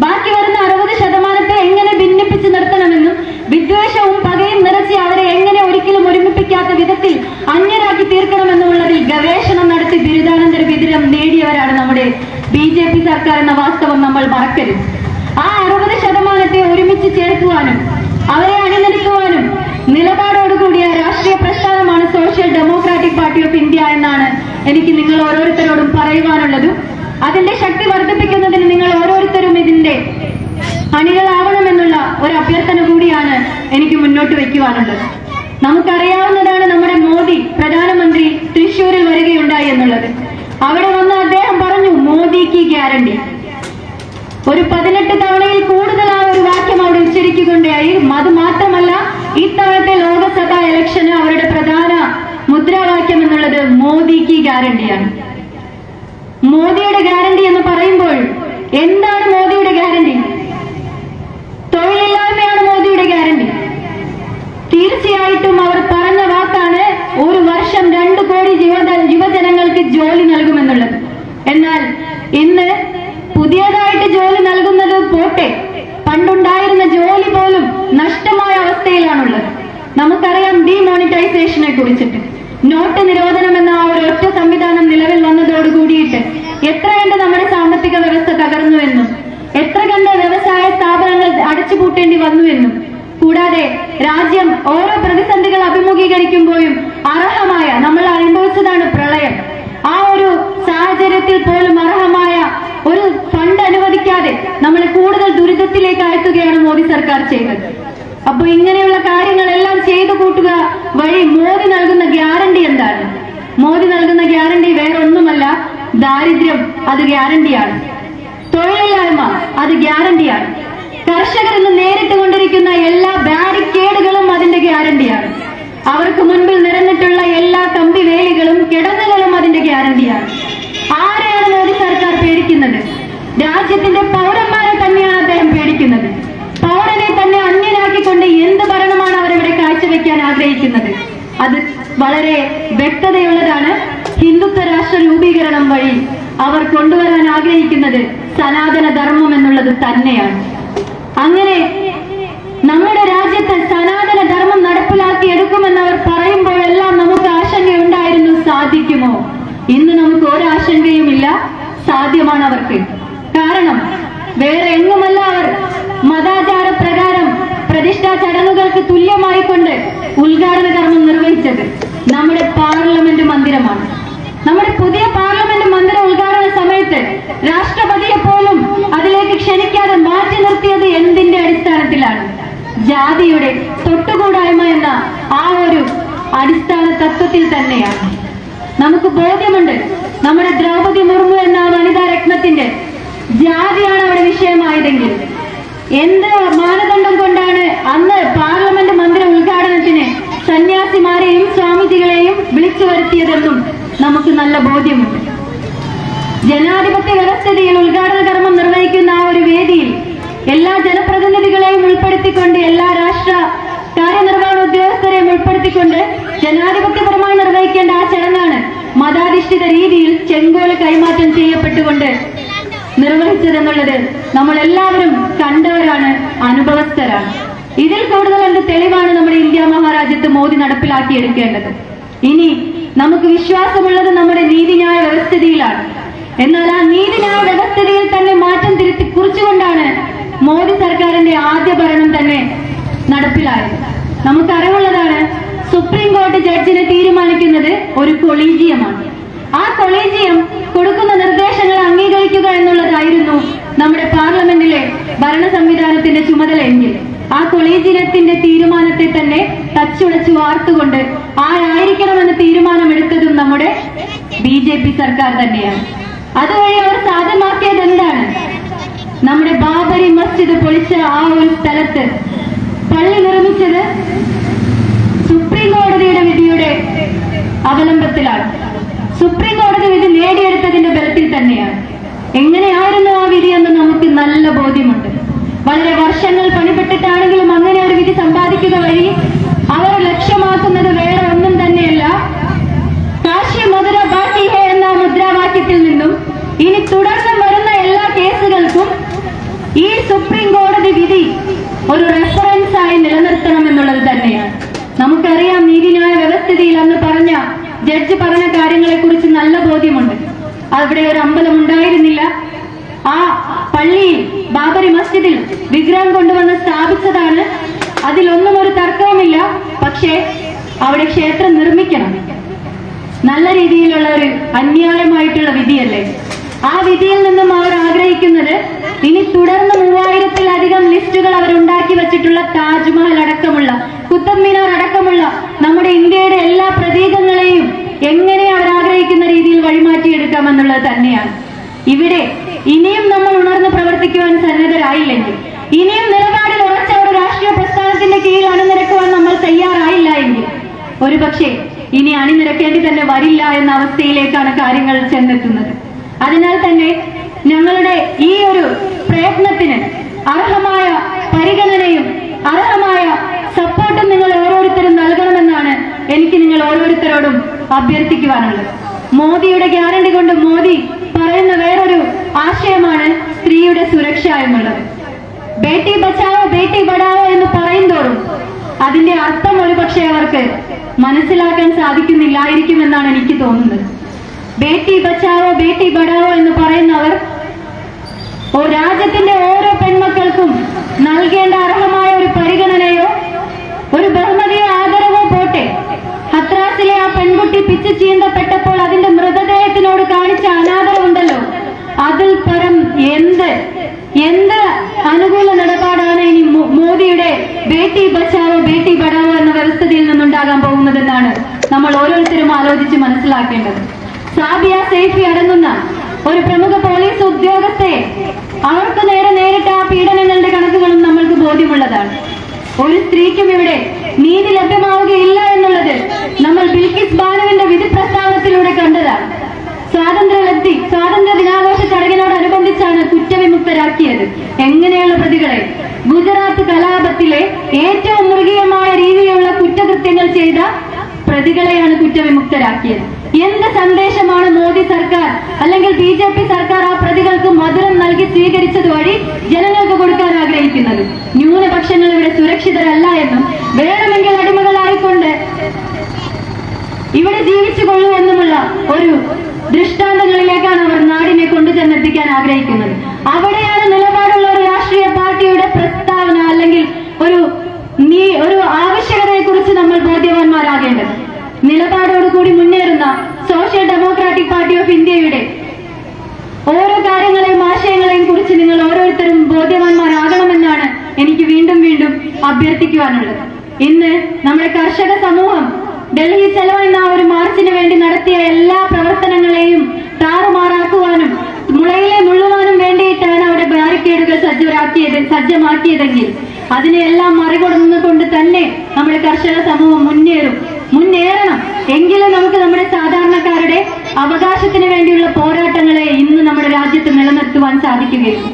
ബാക്കി വരുന്ന 60% എങ്ങനെ ഭിന്നിപ്പിച്ച് നിർത്തണമെന്നും വിദ്വേഷവും പകയും നിറച്ച് അവരെ എങ്ങനെ ഒരിക്കലും ഒരുമിപ്പിക്കാത്ത വിധത്തിൽ അന്യരാക്കി തീർക്കണമെന്നുമുള്ളതിൽ ഗവേഷണം നടത്തി ബിരുദാനന്തര ബിരുദം നേടിയവരാണ് നമ്മുടെ BJP സർക്കാർ എന്ന വാസ്തവം നമ്മൾ മറക്കരുത്. ആ 60% ഒരുമിച്ച് ചേർക്കുവാനും അവരെ അണിനിരത്തുവാനും നിലപാടോടുകൂടിയ രാഷ്ട്രീയ പ്രസ്ഥാനമാണ് social democratic party of India എന്നാണ് എനിക്ക് നിങ്ങൾ ഓരോരുത്തരോടും പറയുവാനുള്ളതും. അതിന്റെ ശക്തി വർദ്ധിപ്പിക്കുന്നതിന് നിങ്ങൾ ഓരോരുത്തരും ഇതിന്റെ അണികളാവണമെന്നുള്ള ഒരു അഭ്യർത്ഥന കൂടിയാണ് എനിക്ക് മുന്നോട്ട് വയ്ക്കുവാനുള്ളത്. നമുക്കറിയാവുന്നതാണ്, നമ്മുടെ മോദി പ്രധാനമന്ത്രി തൃശ്ശൂരിൽ വരികയുണ്ടായി എന്നുള്ളത്. അവിടെ വന്ന് അദ്ദേഹം പറഞ്ഞു, മോദിക്ക് ഗ്യാരണ്ടി. ഒരു 18 തവണയിൽ കൂടുതൽ ആ ഒരു വാക്യം അവിടെ ഉച്ചരിക്കുകയുണ്ടായി. അത് മാത്രമല്ല, ഇത്തവണത്തെ ലോകസഭാ ഇലക്ഷന് അവരുടെ പ്രധാന മുദ്രാവാക്യം എന്നുള്ളത് മോദിക്ക് ഗ്യാരണ്ടിയാണ്. മോദിയുടെ ഗ്യാരണ്ടി എന്ന് പറയുമ്പോൾ എന്താണ് മോദിയുടെ ഗ്യാരണ്ടി? തൊഴിലില്ലായ്മയാണ് മോദിയുടെ ഗ്യാരണ്ടി. തീർച്ചയായിട്ടും അവർ പറഞ്ഞ വാക്കാണ് 1 വർഷം 2 കോടി യുവജനങ്ങൾക്ക് ജോലി നൽകുമെന്നുള്ളത്. എന്നാൽ ഇന്ന് പുതിയതായിട്ട് ജോലി നൽകുന്നത് പോട്ടെ, പണ്ടുണ്ടായിരുന്ന ജോലി പോലും നഷ്ടമായ അവസ്ഥയിലാണുള്ളത്. നമുക്കറിയാം ഡിമോണിറ്റൈസേഷനെ കുറിച്ചിട്ട്. നോട്ട് നിരോധനം എന്ന ആ ഒരു ഒറ്റ സംവിധാനം നിലവിൽ വന്നതോട് കൂടിയിട്ട് എത്ര കണ്ട് നമ്മുടെ സാമ്പത്തിക വ്യവസ്ഥ തകർന്നുവെന്നും എത്ര കണ്ട് വ്യവസായ സ്ഥാപനങ്ങൾ അടച്ചുപൂട്ടേണ്ടി വന്നുവെന്നും കൂടാതെ രാജ്യം ഓരോ പ്രതിസന്ധികൾ അഭിമുഖീകരിക്കുമ്പോഴും അർഹമായ, നമ്മൾ അനുഭവിച്ചതാണ് പ്രളയം, ആ ഒരു സാഹചര്യത്തിൽ പോലും അർഹമായ ഒരു ഫണ്ട് അനുവദിക്കാതെ നമ്മളെ കൂടുതൽ ദുരിതത്തിലേക്ക് അയക്കുകയാണ് മോദി സർക്കാർ ചെയ്തത്. അപ്പൊ ഇങ്ങനെയുള്ള കാര്യങ്ങളെല്ലാം ചെയ്തു കൂട്ടുക വഴി മോദി നൽകുന്ന ഗ്യാരണ്ടി എന്താണ്? മോദി നൽകുന്ന ഗ്യാരണ്ടി വേറെ ഒന്നുമല്ല, ദാരിദ്ര്യം അത് ഗ്യാരണ്ടിയാണ്, തൊഴിലില്ലായ്മ അത് ഗ്യാരണ്ടിയാണ്, കർഷകർ ഇന്ന് നേരിട്ട് കൊണ്ടിരിക്കുന്ന എല്ലാ ബാരിക്കേഡുകളും അതിന്റെ ഗ്യാരണ്ടിയാണ്, അവർക്ക് മുൻപിൽ നിരന്നിട്ടുള്ള എല്ലാ കമ്പിവേലികളും കിടങ്ങുകളും അതിന്റെ ഗ്യാരണ്ടിയാണ്. ആരെയാണ് മോദി സർക്കാർ പേടിക്കുന്നത്? രാജ്യത്തിന്റെ പൗരന്മാരെ തന്നെയാണ് അദ്ദേഹം പേടിക്കുന്നത്. പൗരനെ തന്നെ അന്യനാക്കിക്കൊണ്ട് എന്ത് ഭരണമാണ് അവരിവിടെ കാഴ്ചവെക്കാൻ ആഗ്രഹിക്കുന്നത്? അത് വളരെ വ്യക്തതയുള്ളതാണ്. ഹിന്ദുത്വ രാഷ്ട്ര രൂപീകരണം വഴി അവർ കൊണ്ടുവരാൻ ആഗ്രഹിക്കുന്നത് സനാതന ധർമ്മം എന്നുള്ളത് തന്നെയാണ്. അങ്ങനെ നമ്മുടെ രാജ്യത്ത് സനാതന ധർമ്മം നടപ്പിലാക്കി എടുക്കുമെന്നവർ പറയുമ്പോഴെല്ലാം നമുക്ക് ആശങ്കയുണ്ടായിരുന്നു, സാധിക്കുമോ? ഇന്ന് നമുക്ക് ഒരാശങ്കയുമില്ല, സാധ്യമാണ് അവർക്ക്. കാരണം വേറെ എങ്ങുമല്ല അവർ മതാചാര പ്രകാരം പ്രതിഷ്ഠാ ചടങ്ങുകൾക്ക് തുല്യമായിക്കൊണ്ട് ഉദ്ഘാടന കർമ്മം നിർവഹിച്ചത് നമ്മുടെ പാർലമെന്റ് മന്ദിരമാണ്. നമ്മുടെ പുതിയ പാർലമെന്റ് മന്ദിര ഉദ്ഘാടന സമയത്ത് രാഷ്ട്രപതിയെ പോലും അതിലേക്ക് ക്ഷണിക്കാതെ മാറ്റി നിർത്തിയത് എന്തിന്റെ അടിസ്ഥാനത്തിലാണ്? ജാതിയുടെ തൊട്ടുകൂടായ്മ എന്ന ആ ഒരു അടിസ്ഥാന തത്വത്തിൽ തന്നെയാണ്. നമുക്ക് ബോധ്യമുണ്ട്, നമ്മുടെ ദ്രൗപദി മുർമു എന്ന വനിതാ രത്നത്തിന്റെ ജാതിയാണ് അവിടെ വിഷയമായതെങ്കിൽ എന്ത് മാനദണ്ഡം കൊണ്ടാണ് അന്ന് പാർലമെന്റ് മന്ദിര ഉദ്ഘാടനത്തിന് സന്യാസിമാരെയും സ്വാമിജികളെയും വിളിച്ചു വരുത്തിയതെന്നും നമുക്ക് നല്ല ബോധ്യമുണ്ട്. ജനാധിപത്യ വ്യവസ്ഥയിൽ ഉദ്ഘാടന കർമ്മം നിർവഹിക്കുന്ന ആ ഒരു വേദിയിൽ എല്ലാ ജനപ്രതിനിധികളെയും ഉൾപ്പെടുത്തിക്കൊണ്ട്, എല്ലാ രാഷ്ട്ര കാര്യനിർവഹണ ഉദ്യോഗസ്ഥരെയും ഉൾപ്പെടുത്തിക്കൊണ്ട് ജനാധിപത്യപരമായി നിർവഹിക്കേണ്ട ആ ചടങ്ങാണ് മതാധിഷ്ഠിത രീതിയിൽ ചെങ്കോല് കൈമാറ്റം ചെയ്യപ്പെട്ടുകൊണ്ട് നിർവഹിച്ചതെന്നുള്ളത് നമ്മൾ എല്ലാവരും കണ്ടവരാണ്, അനുഭവസ്ഥരാണ്. ഇതിൽ കൂടുതൽ എന്ത് തെളിവാണ് നമ്മുടെ ഇന്ത്യ മഹാരാജ്യത്ത് മോദി നടപ്പിലാക്കിയെടുക്കേണ്ടത്? ഇനി നമുക്ക് വിശ്വാസമുള്ളത് നമ്മുടെ നീതിന്യായ വ്യവസ്ഥിതിയിലാണ്. എന്നാൽ ആ നീതിന്യായ വ്യവസ്ഥിതിയിൽ തന്നെ മാറ്റം തിരുത്തി കുറിച്ചുകൊണ്ടാണ് മോദി സർക്കാരിന്റെ ആദ്യ ഭരണം തന്നെ നടപ്പിലായത്. നമുക്കറിവുള്ളതാണ്, സുപ്രീം കോടതി ജഡ്ജിനെ തീരുമാനിക്കുന്നത് ഒരു കൊളീജിയമാണ്. ആ കൊളീജിയം കൊടുക്കുന്ന നിർദ്ദേശങ്ങൾ അംഗീകരിക്കുക എന്നുള്ളതായിരുന്നു നമ്മുടെ പാർലമെന്റിലെ ഭരണ സംവിധാനത്തിന്റെ ചുമതല എങ്കിൽ ആ കൊളീജിയത്തിന്റെ തീരുമാനത്തെ തന്നെ തച്ചുടച്ചു വാർത്തുകൊണ്ട് ആരായിരിക്കണമെന്ന് തീരുമാനമെടുത്തതും നമ്മുടെ BJP സർക്കാർ തന്നെയാണ്. അതുവഴി അവർ സാധ്യമാക്കിയത് എന്താണ്? നമ്മുടെ ബാബരി മസ്ജിദ് പൊളിച്ച ആ ഒരു സ്ഥലത്ത് പള്ളി നിർമ്മിച്ചത് സുപ്രീം കോടതിയുടെ വിധിയുടെ അവലംബത്തിലാണ്. സുപ്രീം കോടതി വിധി നേടിയെടുത്തതിന്റെ ബലത്തിൽ തന്നെയാണ്. എങ്ങനെയായിരുന്നു ആ വിധി എന്ന് നമുക്ക് നല്ല ബോധ്യമുണ്ട്. വളരെ വർഷങ്ങൾ പണിപ്പെട്ടിട്ടാണെങ്കിലും അങ്ങനെ ഒരു വിധി സമ്പാദിക്കുക വഴി അവർ ലക്ഷ്യമാക്കുന്നത് വേറെ ഒന്നും തന്നെയല്ല, കാശി മധുര ബാക്കി ഹേ എന്ന മുദ്രാവാക്യത്തിൽ നിന്നും ഇനി തുടർന്നും വരുന്ന എല്ലാ കേസുകൾക്കും ഈ സുപ്രീം കോടതി വിധി ഒരു റെഫറൻസ് ആയി നിലനിർത്തണം എന്നുള്ളത് തന്നെയാണ്. നമുക്കറിയാം, നീതിന്യായ വ്യവസ്ഥിതിയിൽ അന്ന് പറഞ്ഞ ജഡ്ജി പറഞ്ഞ കാര്യങ്ങളെ കുറിച്ച് നല്ല ബോധ്യമുണ്ട്. അവിടെ ഒരു അമ്പലം ഉണ്ടായിരുന്നില്ല. ആ പള്ളിയിൽ ബാബരി മസ്ജിദിൽ വിഗ്രഹം കൊണ്ടുവന്ന് സ്ഥാപിച്ചതാണ്, അതിലൊന്നും ഒരു തർക്കവുമില്ല. പക്ഷേ അവിടെ ക്ഷേത്രം നിർമ്മിക്കണം. നല്ല രീതിയിലുള്ള ഒരു അന്യായമായിട്ടുള്ള വിധിയല്ലേ? ആ വിധിയിൽ നിന്നും അവർ ആഗ്രഹിക്കുന്നത് ഇനി തുടർന്ന് 3000-ലധികം ലിസ്റ്റുകൾ അവരുണ്ടാക്കി വെച്ചിട്ടുള്ള താജ്മഹൽ അടക്കമുള്ള, കുത്തബ് മിനാർ അടക്കമുള്ള നമ്മുടെ ഇന്ത്യയുടെ എല്ലാ പ്രതീകങ്ങളെയും എങ്ങനെ അവർ ആഗ്രഹിക്കുന്ന രീതിയിൽ വഴിമാറ്റിയെടുക്കാമെന്നുള്ളത് തന്നെയാണ്. ഇവിടെ ഇനിയും നമ്മൾ ഉണർന്ന് പ്രവർത്തിക്കുവാൻ സന്നദ്ധരായില്ലെങ്കിൽ, ഇനിയും നിലപാടിൽ ഉറച്ച ഒരു രാഷ്ട്രീയ പ്രസ്ഥാനത്തിന്റെ കീഴിൽ അണിനിരക്കുവാൻ നമ്മൾ തയ്യാറായില്ല എങ്കിൽ ഒരുപക്ഷെ ഇനി അണിനിരക്കേണ്ടി തന്നെ വരില്ല എന്ന അവസ്ഥയിലേക്കാണ് കാര്യങ്ങൾ ചെന്നെത്തുന്നത്. അതിനാൽ തന്നെ ഞങ്ങളുടെ ഈ ഒരു പ്രയത്നത്തിന് അർഹമായ പരിഗണനയും അർഹമായ സപ്പോർട്ടും നിങ്ങൾ ഓരോരുത്തരും നൽകണമെന്നാണ് എനിക്ക് നിങ്ങൾ ഓരോരുത്തരോടും അഭ്യർത്ഥിക്കുവാനുള്ളത്. മോദിയുടെ ഗ്യാരണ്ടി കൊണ്ട് മോദി പറയുന്ന വേറൊരു ആശയമാണ് സ്ത്രീയുടെ സുരക്ഷ എന്നുള്ളത്. ബേട്ടി ബച്ചാവോ ബേട്ടി പഠാവോ എന്ന് പറയുന്തോറും അതിന്റെ അർത്ഥം ഒരുപക്ഷെ അവർക്ക് മനസ്സിലാക്കാൻ സാധിക്കുന്നില്ലായിരിക്കുമെന്നാണ് എനിക്ക് തോന്നുന്നത്. ബേട്ടി ബച്ചാവോ ബേട്ടി പഠാവോ എന്ന് പറയുന്നവർ രാജ്യത്തിന്റെ ഓരോ പെൺമക്കൾക്കും നൽകേണ്ട അർഹമായ ഒരു പരിഗണനയോ ഒരു ബഹുമതിയോ ആദരവോ പോട്ടെ, ഹത്രാസിലെ ആ പെൺകുട്ടി പിച്ചു ചീന്തപ്പെട്ടപ്പോൾ അതിന്റെ മൃതദേഹത്തിനോട് കാണിച്ച അനാദരവുണ്ടല്ലോ, അതിൽ പരം എന്ത് അനുകൂല നിലപാടാണ് ഇനി മോദിയുടെ ബേട്ടി ബച്ചാവോ ബേട്ടി പഠാവോ എന്ന വ്യവസ്ഥയിൽ നിന്നുണ്ടാകാൻ പോകുന്നതെന്നാണ് നമ്മൾ ഓരോരുത്തരും ആലോചിച്ച് മനസ്സിലാക്കേണ്ടത്. സാബിയ സൈഫി അടങ്ങുന്ന ഒരു പ്രമുഖ പോലീസ് ഉദ്യോഗസ്ഥയെ അവർക്ക് നേരിട്ട ആ പീഡനങ്ങളുടെ കണക്കുകളും നമ്മൾക്ക് ബോധ്യമുള്ളതാണ്. ഒരു സ്ത്രീക്കും ഇവിടെ നീതി ലഭ്യമാവുകയില്ല എന്നുള്ളത് നമ്മൾ ബിൽക്കിസ് ബാനുവിന്റെ വിധി പ്രസ്താവനത്തിലൂടെ കണ്ടതാണ്. സ്വാതന്ത്ര്യ ദിനാഘോഷ ചടങ്ങിനോടനുബന്ധിച്ചാണ് കുറ്റവിമുക്തരാക്കിയത്. എങ്ങനെയുള്ള പ്രതികളെ? ഗുജറാത്ത് കലാപത്തിലെ ഏറ്റവും മൃഗീയമായ രീതിയിലുള്ള കുറ്റകൃത്യങ്ങൾ ചെയ്ത പ്രതികളെയാണ് കുറ്റവിമുക്തരാക്കിയത്. എന്ത് സന്ദേശമാണ് മോദി സർക്കാർ അല്ലെങ്കിൽ BJP സർക്കാർ ആ പ്രതികൾക്ക് മധുരം നൽകി സ്വീകരിച്ചത് വഴി ജനങ്ങൾക്ക് കൊടുക്കാൻ ആഗ്രഹിക്കുന്നത്? ന്യൂനപക്ഷങ്ങൾ ഇവിടെ സുരക്ഷിതരല്ല എന്നും വേണമെങ്കിൽ അടിമകളായിക്കൊണ്ട് ഇവിടെ ജീവിച്ചുകൊള്ളൂ എന്നുമുള്ള ഒരു ദൃഷ്ടാന്തങ്ങളിലേക്കാണ് അവർ നാടിനെ കൊണ്ടുചെന്നെത്തിക്കാൻ ആഗ്രഹിക്കുന്നത്. അവിടെയാണ് നിലപാടുള്ള ഒരു രാഷ്ട്രീയ പാർട്ടിയുടെ പ്രസ്താവന അല്ലെങ്കിൽ ഒരു ആവശ്യകതയെ കുറിച്ച് നമ്മൾ ബോധ്യവാന്മാരാകേണ്ടത്. നിലപാടോടുകൂടി മുന്നേറുന്ന സോഷ്യൽ ഡെമോക്രാറ്റിക് പാർട്ടി ഓഫ് ഇന്ത്യയുടെ ഓരോ കാര്യങ്ങളെയും ആശയങ്ങളെയും കുറിച്ച് നിങ്ങൾ ഓരോരുത്തരും ബോധ്യവാന്മാരാകണമെന്നാണ് എനിക്ക് വീണ്ടും അഭ്യർത്ഥിക്കുവാനുള്ളത്. ഇന്ന് നമ്മുടെ കർഷക സമൂഹം ഡൽഹി ചലോ എന്ന ഒരു മാർച്ചിന് വേണ്ടി നടത്തിയ എല്ലാ പ്രവർത്തനങ്ങളെയും താറുമാറാക്കുവാനും മുളയിലെ മുള്ളുവാനും വേണ്ടിയിട്ടാണ് അവിടെ ബാരിക്കേഡുകൾ സജ്ജമാക്കിയതെങ്കിൽ അതിനെയെല്ലാം മറികടന്നുകൊണ്ട് തന്നെ നമ്മുടെ കർഷക സമൂഹം മുന്നേറണം. എങ്കിലും നമുക്ക് നമ്മുടെ സാധാരണക്കാരുടെ അവകാശത്തിന് വേണ്ടിയുള്ള പോരാട്ടങ്ങളെ ഇന്ന് നമ്മുടെ രാജ്യത്ത് നിലനിർത്തുവാൻ സാധിക്കുകയുള്ളൂ.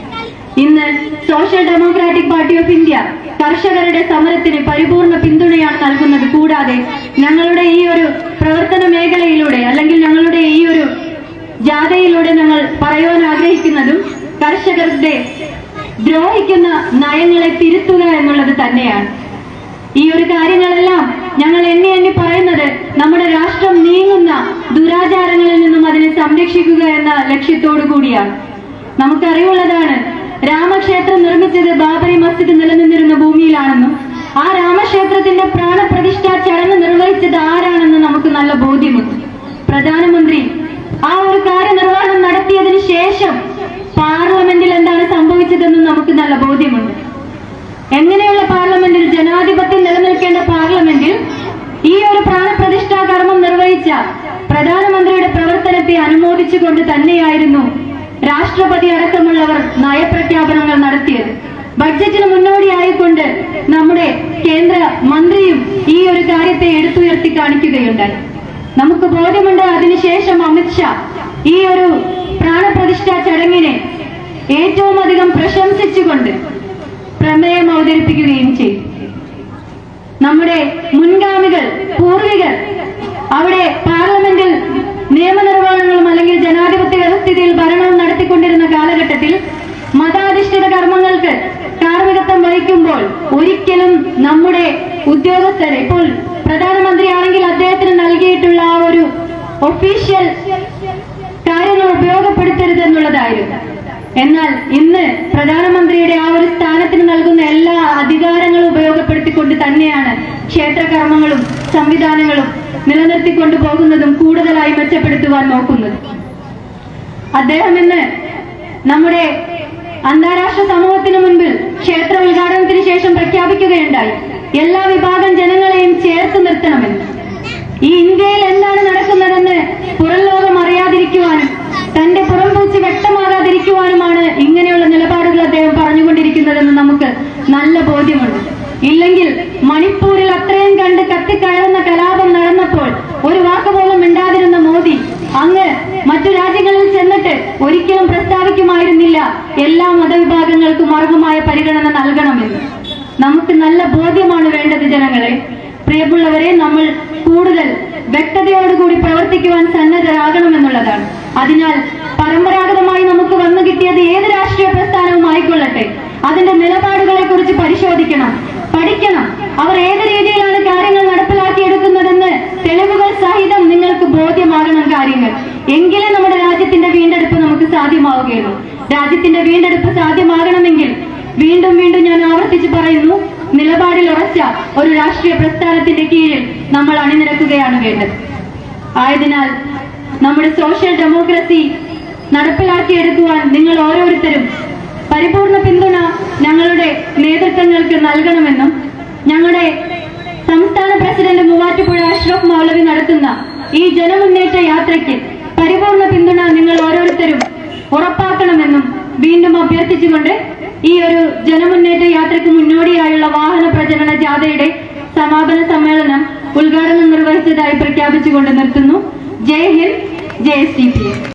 ഇന്ന് social democratic party of India കർഷകരുടെ സമരത്തിന് പരിപൂർണ പിന്തുണയാണ് നൽകുന്നത്. കൂടാതെ ഞങ്ങളുടെ ഈ ഒരു പ്രവർത്തന മേഖലയിലൂടെ അല്ലെങ്കിൽ ഞങ്ങളുടെ ഈ ഒരു ജാഥയിലൂടെ ഞങ്ങൾ പറയുവാൻ ആഗ്രഹിക്കുന്നതും കർഷകരുടെ ദ്രോഹിക്കുന്ന നയങ്ങളെ തിരുത്തുക എന്നുള്ളത് തന്നെയാണ്. ഈ ഒരു കാര്യങ്ങളെല്ലാം ഞങ്ങൾ എണ്ണി പറയുന്നത് നമ്മുടെ രാഷ്ട്രം നീങ്ങുന്ന ദുരാചാരങ്ങളിൽ നിന്നും അതിനെ സംരക്ഷിക്കുക എന്ന ലക്ഷ്യത്തോടു കൂടിയാണ്. നമുക്കറിവുള്ളതാണ്, രാമക്ഷേത്രം നിർമ്മിച്ചത് ബാബറി മസ്ജിദ് നിലനിന്നിരുന്ന ഭൂമിയിലാണെന്നും ആ രാമക്ഷേത്രത്തിന്റെ പ്രാണപ്രതിഷ്ഠാ ചടങ്ങ് നിർവഹിച്ചത് ആരാണെന്ന് നമുക്ക് നല്ല ബോധ്യമുണ്ട്. പ്രധാനമന്ത്രി ആ ഒരു കാര്യനിർവഹണം നടത്തിയതിനു ശേഷം പാർലമെന്റിൽ എന്താണ് സംഭവിച്ചതെന്നും നമുക്ക് നല്ല ബോധ്യമുണ്ട്. എങ്ങനെയുള്ള പാർലമെന്റിൽ, ജനാധിപത്യം നിലനിൽക്കേണ്ട പാർലമെന്റിൽ ഈ ഒരു പ്രാണപ്രതിഷ്ഠാ കർമ്മം നിർവഹിച്ച പ്രധാനമന്ത്രിയുടെ പ്രവർത്തനത്തെ അനുമോദിച്ചുകൊണ്ട് തന്നെയായിരുന്നു രാഷ്ട്രപതി അടക്കമുള്ളവർ നയപ്രഖ്യാപനങ്ങൾ നടത്തിയത്. ബഡ്ജറ്റിന് മുന്നോടിയായിക്കൊണ്ട് നമ്മുടെ കേന്ദ്ര മന്ത്രിയും ഈ ഒരു കാര്യത്തെ എടുത്തുയർത്തി കാണിക്കുകയുണ്ടായി. നമുക്ക് ബോധ്യമുണ്ട്. അതിനുശേഷം അമിത്ഷാ ഈ ഒരു പ്രാണപ്രതിഷ്ഠാ ചടങ്ങിനെ ഏറ്റവും അധികം പ്രശംസിച്ചുകൊണ്ട് പ്രമേയം അവതരിപ്പിക്കുകയും ചെയ്തു. നമ്മുടെ മുൻഗാമികൾ, പൂർവികർ അവിടെ പാർലമെന്റിൽ നിയമനിർവഹണങ്ങളും അല്ലെങ്കിൽ ജനാധിപത്യ വ്യവസ്ഥിതിയിൽ ഭരണവും നടത്തിക്കൊണ്ടിരുന്ന കാലഘട്ടത്തിൽ മതാധിഷ്ഠിത കർമ്മങ്ങൾക്ക് കാർമ്മികത്വം വഹിക്കുമ്പോൾ ഒരിക്കലും നമ്മുടെ ഉദ്യോഗസ്ഥർ, ഇപ്പോൾ പ്രധാനമന്ത്രിയാണെങ്കിൽ അദ്ദേഹത്തിന് നൽകിയിട്ടുള്ള ആ ഒരു ഒഫീഷ്യൽ കാര്യങ്ങൾ ഉപയോഗപ്പെടുത്തരുത് എന്നുള്ളതായിരുന്നു. എന്നാൽ ഇന്ന് പ്രധാനമന്ത്രിയുടെ ആ ഒരു സ്ഥാനത്തിന് നൽകുന്ന എല്ലാ അധികാരങ്ങളും ഉപയോഗപ്പെടുത്തിക്കൊണ്ട് തന്നെയാണ് ക്ഷേത്രകർമ്മങ്ങളും സംവിധാനങ്ങളും നിലനിർത്തിക്കൊണ്ടു പോകുന്നതും കൂടുതലായി മെച്ചപ്പെടുത്തുവാൻ നോക്കുന്നത്. അദ്ദേഹം ഇന്ന് നമ്മുടെ അന്താരാഷ്ട്ര സമൂഹത്തിന് മുൻപിൽ ക്ഷേത്ര ഉദ്ഘാടനത്തിന് ശേഷം പ്രഖ്യാപിക്കുകയുണ്ടായി, എല്ലാ വിഭാഗം ജനങ്ങളെയും ചേർത്ത് നിർത്തണമെന്ന്. ഈ ഇന്ത്യയിൽ എന്താണ് നടക്കുന്നതെന്ന് പുറം ലോകം അറിയാതിരിക്കുവാനും തന്റെ പുറംപൂച്ച് വ്യക്തമാകാതിരിക്കുവാനുമാണ് ഇങ്ങനെയുള്ള നിലപാടുകൾ അദ്ദേഹം പറഞ്ഞുകൊണ്ടിരിക്കുന്നതെന്ന് നമുക്ക് നല്ല ബോധ്യമുണ്ട്. ഇല്ലെങ്കിൽ മണിപ്പൂരിൽ അത്രയും കണ്ട് കത്തിക്കയറുന്ന കലാപം നടന്നപ്പോൾ ഒരു വാക്കുപോലും മിണ്ടാതിരുന്ന മോദി അങ്ങ് മറ്റു രാജ്യങ്ങളിൽ ചെന്നിട്ട് ഒരിക്കലും പ്രസ്താവിക്കുമായിരുന്നില്ല എല്ലാ മതവിഭാഗങ്ങൾക്കും അർഹമായ പരിഗണന നൽകണമെന്ന്. നമുക്ക് നല്ല ബോധ്യമാണ് വേണ്ടത് ജനങ്ങളെ. പ്രിയമുള്ളവരെ, നമ്മൾ കൂടുതൽ വ്യക്തതയോടുകൂടി പ്രവർത്തിക്കുവാൻ സന്നദ്ധരാകണമെന്നുള്ളതാണ്. അതിനാൽ പരമ്പരാഗതമായി നമുക്ക് വന്നു കിട്ടിയത് ഏത് രാഷ്ട്രീയ പ്രസ്ഥാനവും ആയിക്കൊള്ളട്ടെ, അതിന്റെ നിലപാടുകളെ കുറിച്ച് പരിശോധിക്കണം, പഠിക്കണം. അവർ ഏത് രീതിയിലാണ് കാര്യങ്ങൾ നടപ്പിലാക്കിയെടുക്കുന്നതെന്ന് തെളിവുകൾ സഹിതം നിങ്ങൾക്ക് ബോധ്യമാകണം കാര്യങ്ങൾ. എങ്കിലേ നമ്മുടെ രാജ്യത്തിന്റെ വീണ്ടെടുപ്പ് നമുക്ക് സാധ്യമാവുകയുള്ളൂ. രാജ്യത്തിന്റെ വീണ്ടെടുപ്പ് സാധ്യമാകണമെങ്കിൽ വീണ്ടും വീണ്ടും ഞാൻ ആവർത്തിച്ച് പറയുന്നു, നിലപാടിൽ ഉറച്ച ഒരു രാഷ്ട്രീയ പ്രസ്ഥാനത്തിന്റെ കീഴിൽ നമ്മൾ അണിനിരക്കുകയാണ് വേണ്ടത്. ആയതിനാൽ നമ്മുടെ സോഷ്യൽ ഡെമോക്രസി നടപ്പിലാക്കിയെടുക്കുവാൻ നിങ്ങൾ ഓരോരുത്തരും പരിപൂർണ പിന്തുണ ഞങ്ങളുടെ നേതൃത്വങ്ങൾക്ക് നൽകണമെന്നും ഞങ്ങളുടെ സംസ്ഥാന പ്രസിഡന്റ് മൂവാറ്റുപുഴ അഷ്റഫ് മൗലവി നടത്തുന്ന ഈ ജനമുന്നേറ്റ യാത്രയ്ക്ക് പരിപൂർണ പിന്തുണ നിങ്ങൾ ഓരോരുത്തരും ഉറപ്പാക്കണമെന്നും വീണ്ടും അഭ്യർത്ഥിച്ചുകൊണ്ട് ഈ ഒരു ജനമുന്നേറ്റ യാത്രയ്ക്ക് മുന്നോടിയായുള്ള വാഹന പ്രചരണ ജാഥയുടെ സമാപന സമ്മേളനം ഉദ്ഘാടനം നിർവഹിച്ചതായി പ്രഖ്യാപിച്ചുകൊണ്ട് നിർത്തുന്നു. ജയ് ഹിന്ദ്, ജയ് SDPI.